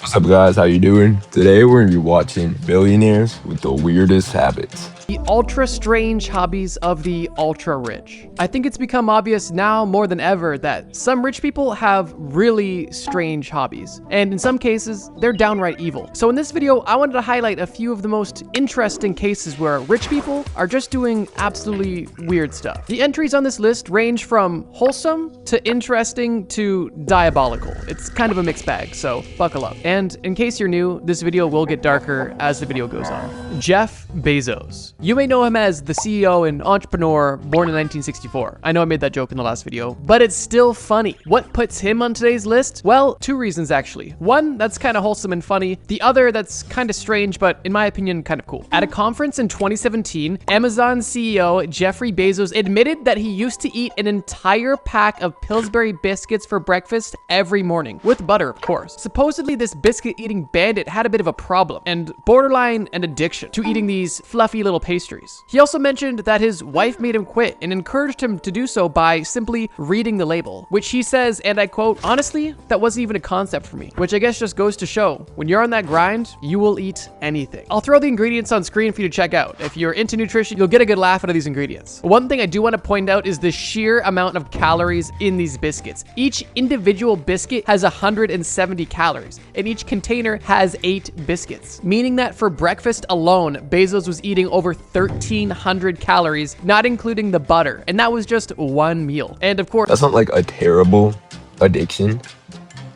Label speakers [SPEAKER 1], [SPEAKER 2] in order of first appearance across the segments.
[SPEAKER 1] What's up guys, how you doing? Today we're gonna be watching Billionaires with the Weirdest Habits.
[SPEAKER 2] The ultra strange hobbies of the ultra rich. I think it's become obvious now more than ever that some rich people have really strange hobbies, and in some cases, they're downright evil. So in this video, I wanted to highlight a few of the most interesting cases where rich people are just doing absolutely weird stuff. The entries on this list range from wholesome to interesting to diabolical. It's kind of a mixed bag, so buckle up. And in case you're new, this video will get darker as the video goes on. Jeff Bezos. You may know him as the CEO and entrepreneur born in 1964. I know I made that joke in the last video, but it's still funny. What puts him on today's list? Well, two reasons actually. One, that's kind of wholesome and funny. The other, that's kind of strange, but in my opinion, kind of cool. At a conference in 2017, Amazon CEO Jeffrey Bezos admitted that he used to eat an entire pack of Pillsbury biscuits for breakfast every morning, with butter, of course. Supposedly, this biscuit-eating bandit had a bit of a problem, and borderline an addiction to eating these fluffy little pastries. He also mentioned that his wife made him quit and encouraged him to do so by simply reading the label, which he says, and I quote, "Honestly, that wasn't even a concept for me," which I guess just goes to show, when you're on that grind, you will eat anything. I'll throw the ingredients on screen for you to check out. If you're into nutrition, you'll get a good laugh out of these ingredients. One thing I do want to point out is the sheer amount of calories in these biscuits. Each individual biscuit has 170 calories, and each container has 8 biscuits, meaning that for breakfast alone, Bezos was eating over 1,300 calories, not including the butter, and that was just one meal. And of course,
[SPEAKER 1] That's not like a terrible addiction.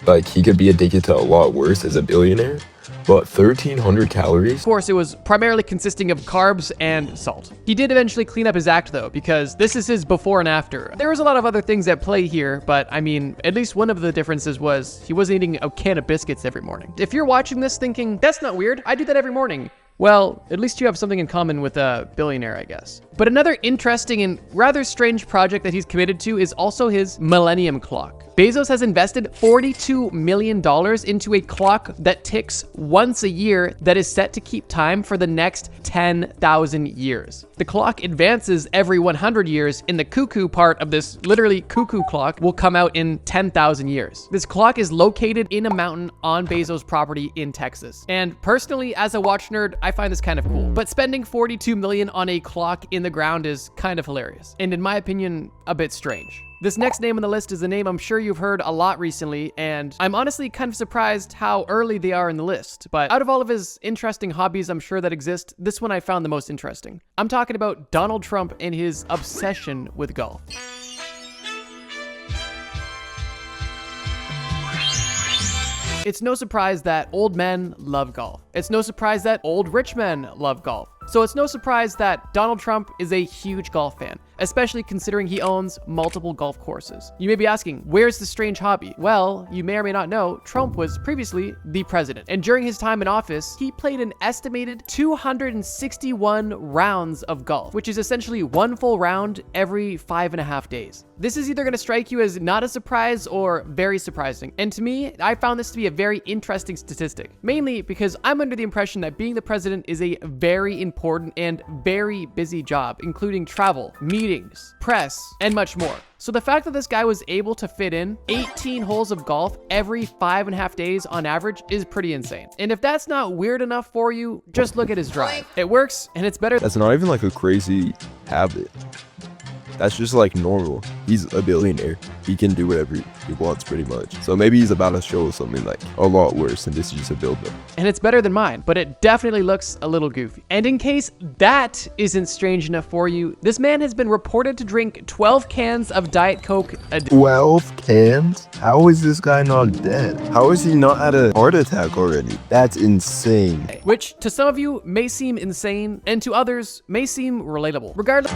[SPEAKER 1] Like he could be addicted to a lot worse as a billionaire, but 1,300 calories?
[SPEAKER 2] of course, it was primarily consisting of carbs and salt. He did eventually clean up his act though, because this is his before and after. There was a lot of other things at play here, but I mean, at least one of the differences was he wasn't eating a can of biscuits every morning. If you're watching this thinking, that's not weird, I do that every morning, well, at least you have something in common with a billionaire, I guess. But another interesting and rather strange project that he's committed to is also his Millennium Clock. Bezos has invested $42 million into a clock that ticks once a year that is set to keep time for the next 10,000 years. The clock advances every 100 years, and the cuckoo part of this literally cuckoo clock will come out in 10,000 years. This clock is located in a mountain on Bezos' property in Texas. And personally, as a watch nerd, I find this kind of cool. But spending $42 million on a clock in the ground is kind of hilarious, and in my opinion, a bit strange. This next name on the list is a name I'm sure you've heard a lot recently, and I'm honestly kind of surprised how early they are in the list. But out of all of his interesting hobbies I'm sure that exist, this one I found the most interesting. I'm talking about Donald Trump and his obsession with golf. It's no surprise that old men love golf. It's no surprise that old rich men love golf. So it's no surprise that Donald Trump is a huge golf fan, especially considering he owns multiple golf courses. You may be asking, where's the strange hobby? Well, you may or may not know, Trump was previously the president. And during his time in office, he played an estimated 261 rounds of golf, which is essentially one full round every 5.5 days. This is either gonna strike you as not a surprise or very surprising. And to me, I found this to be a very interesting statistic, mainly because I'm under the impression that being the president is a very important and very busy job, including travel, meetings, press, and much more. So the fact that this guy was able to fit in 18 holes of golf every 5.5 days on average is pretty insane. And if that's not weird enough for you, just look at his drive. It works, and it's better.
[SPEAKER 1] That's not even like a crazy habit. That's just like normal. He's a billionaire. He can do whatever he wants pretty much. So maybe he's about to show something like a lot worse, and this is just a build-up.
[SPEAKER 2] And it's better than mine, but it definitely looks a little goofy. And in case that isn't strange enough for you, this man has been reported to drink 12 cans of Diet Coke a day.
[SPEAKER 1] 12 cans? How is this guy not dead? How is he not had a heart attack already? That's insane.
[SPEAKER 2] Which to some of you may seem insane, and to others may seem relatable. Regardless,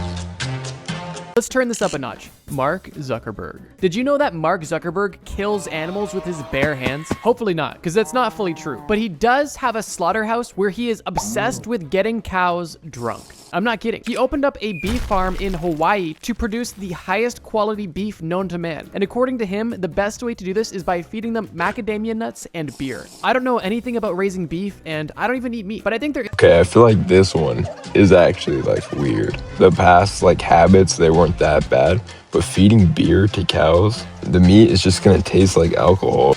[SPEAKER 2] let's turn this up a notch. Mark Zuckerberg. Did you know that Mark Zuckerberg kills animals with his bare hands? Hopefully not, because that's not fully true. But he does have a slaughterhouse where he is obsessed with getting cows drunk. I'm not kidding. He opened up a beef farm in Hawaii to produce the highest quality beef known to man. And according to him, the best way to do this is by feeding them macadamia nuts and beer. I don't know anything about raising beef, and I don't even eat meat, but I think they're...
[SPEAKER 1] Okay, I feel like this one is actually like weird. The past like habits, they weren't that bad, but feeding beer to cows, the meat is just gonna taste like alcohol.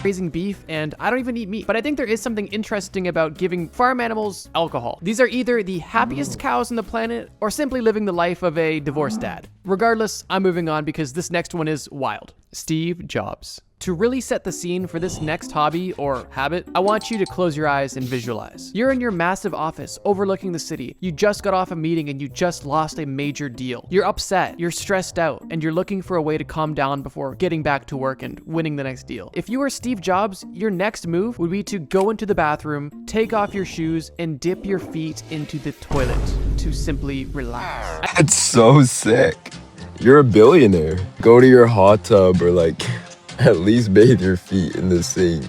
[SPEAKER 2] raising beef, and I don't even eat meat. But I think there is something interesting about giving farm animals alcohol. These are either the happiest cows on the planet or simply living the life of a divorced dad. Regardless, I'm moving on because this next one is wild. Steve Jobs. To really set the scene for this next hobby or habit, I want you to close your eyes and visualize. You're in your massive office overlooking the city. You just got off a meeting and you just lost a major deal. You're upset, you're stressed out, and you're looking for a way to calm down before getting back to work and winning the next deal. If you were Steve Jobs, your next move would be to go into the bathroom, take off your shoes, and dip your feet into the toilet to simply relax.
[SPEAKER 1] That's so sick. You're a billionaire. Go to your hot tub or like at least bathe your feet in the sink.